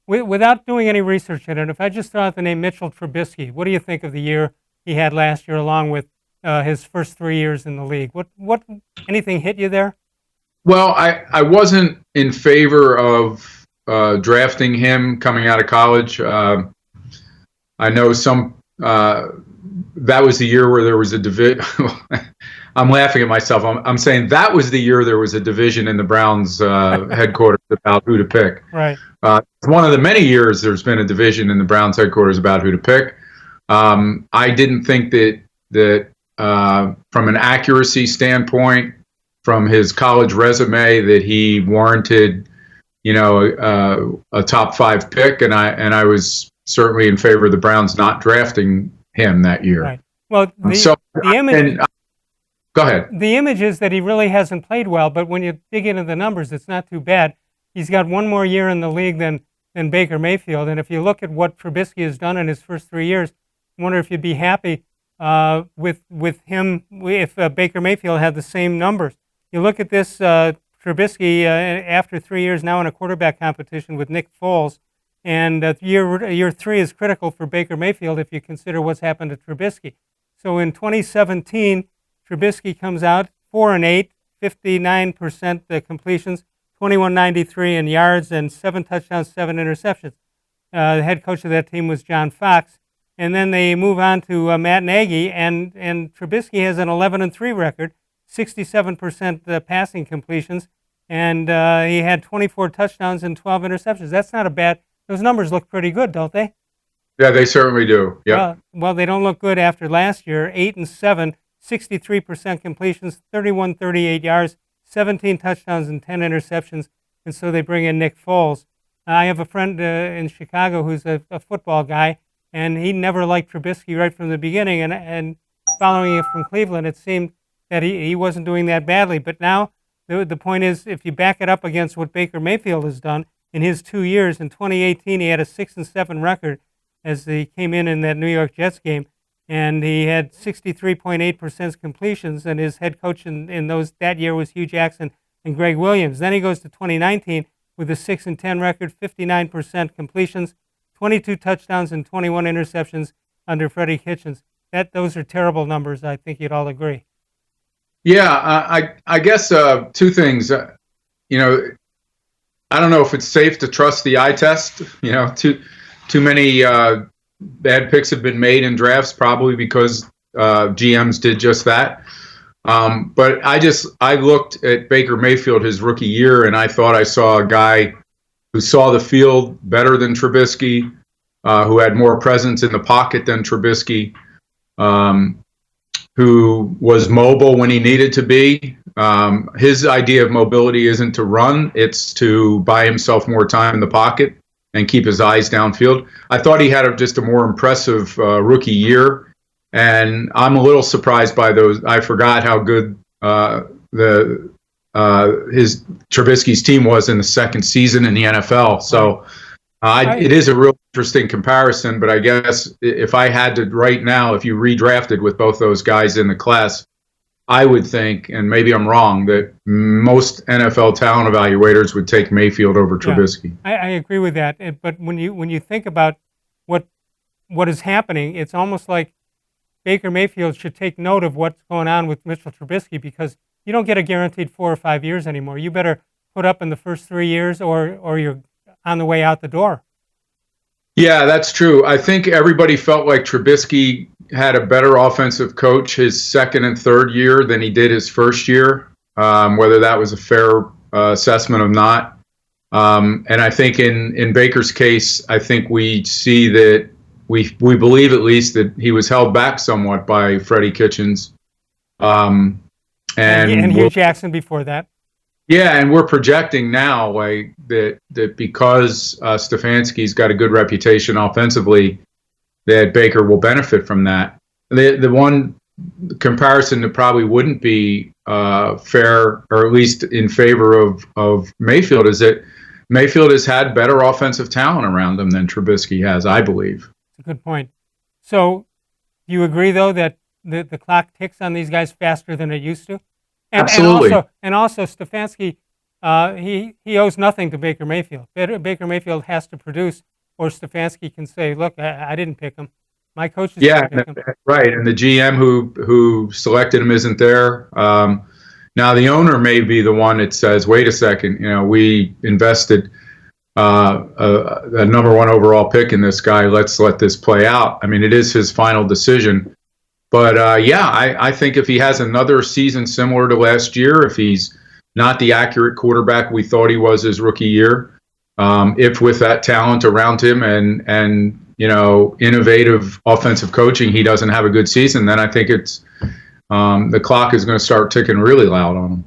without doing any research in it, if I just throw out the name Mitchell Trubisky, what do you think of the year he had last year, along with his first 3 years in the league? What anything hit you there? Well, I wasn't in favor of drafting him coming out of college. I know some. That was the year where there was a division. I'm laughing at myself. I'm saying that was the year there was a division in the Browns headquarters about who to pick. Right. It's one of the many years there's been a division in the Browns headquarters about who to pick. I didn't think that from an accuracy standpoint, from his college resume, that he warranted, a top 5 pick, and I was certainly in favor of the Browns not drafting him that year. Right. Well, the image. Go ahead. The image is that he really hasn't played well, but when you dig into the numbers, it's not too bad. He's got one more year in the league than Baker Mayfield, and if you look at what Trubisky has done in his first 3 years, I wonder if you'd be happy with him if Baker Mayfield had the same numbers. You look at this Trubisky after 3 years now in a quarterback competition with Nick Foles, and year 3 is critical for Baker Mayfield if you consider what's happened to Trubisky. So in 2017, Trubisky comes out 4-8, 59% completions, 2193 in yards, and 7 touchdowns, 7 interceptions. The head coach of that team was John Fox, and then they move on to Matt Nagy, and Trubisky has an 11-3 record, 67% passing completions, and he had 24 touchdowns and 12 interceptions. That's not a bad. Those numbers look pretty good, don't they? Yeah, they certainly do. Yeah. Well, they don't look good after last year. 8-7, 63% completions, 3138 yards, 17 touchdowns, and 10 interceptions. And so they bring in Nick Foles. I have a friend in Chicago who's a football guy, and he never liked Trubisky right from the beginning. And following it from Cleveland, it seemed that he wasn't doing that badly. But now the point is, if you back it up against what Baker Mayfield has done in his 2 years, in 2018 he had a 6-7 record as he came in that New York Jets game, and he had 63.8% completions, and his head coach in that year was Hugh Jackson and Greg Williams. Then he goes to 2019 with a 6-10 record, 59% completions, 22 touchdowns, and 21 interceptions under Freddie Kitchens. Those are terrible numbers. I think you'd all agree. Yeah, I guess 2 things. I don't know if it's safe to trust the eye test. Too many bad picks have been made in drafts, probably because GMs did just that. But I looked at Baker Mayfield his rookie year, and I thought I saw a guy who saw the field better than Trubisky, who had more presence in the pocket than Trubisky, who was mobile when he needed to be. His idea of mobility isn't to run, it's to buy himself more time in the pocket and keep his eyes downfield. I thought he had just a more impressive rookie year, and I'm a little surprised by those. I forgot how good his Trubisky's team was in the second season in the NFL. So it is a real interesting comparison, but I guess if I had to right now, if you redrafted with both those guys in the class, I would think, and maybe I'm wrong, that most NFL talent evaluators would take Mayfield over Trubisky. Yeah, I agree with that. But when you think about what is happening, it's almost like Baker Mayfield should take note of what's going on with Mitchell Trubisky, because you don't get a guaranteed 4 or 5 years anymore. You better put up in the first 3 years, or you're on the way out the door. Yeah, that's true. I think everybody felt like Trubisky had a better offensive coach his second and third year than he did his first year, whether that was a fair assessment or not. And I think in Baker's case, I think we see that we believe at least that he was held back somewhat by Freddie Kitchens. And Hugh Jackson before that. Yeah, and we're projecting now that because Stefanski's got a good reputation offensively, that Baker will benefit from that. The one comparison that probably wouldn't be fair, or at least in favor of Mayfield, is that Mayfield has had better offensive talent around him than Trubisky has, I believe. That's a good point. So do you agree, though, that the clock ticks on these guys faster than it used to? Absolutely. And also Stefanski he owes nothing to Baker Mayfield. Baker Mayfield has to produce, or Stefanski can say, "Look, I didn't pick him. My coaches Yeah, didn't pick him." right. And the GM who selected him isn't there. Now the owner may be the one that says, "Wait a second, we invested a number one overall pick in this guy. Let's let this play out." I mean, it is his final decision. But yeah, I think if he has another season similar to last year, if he's not the accurate quarterback we thought he was his rookie year, if with that talent around him and innovative offensive coaching, he doesn't have a good season, then I think it's the clock is going to start ticking really loud on him.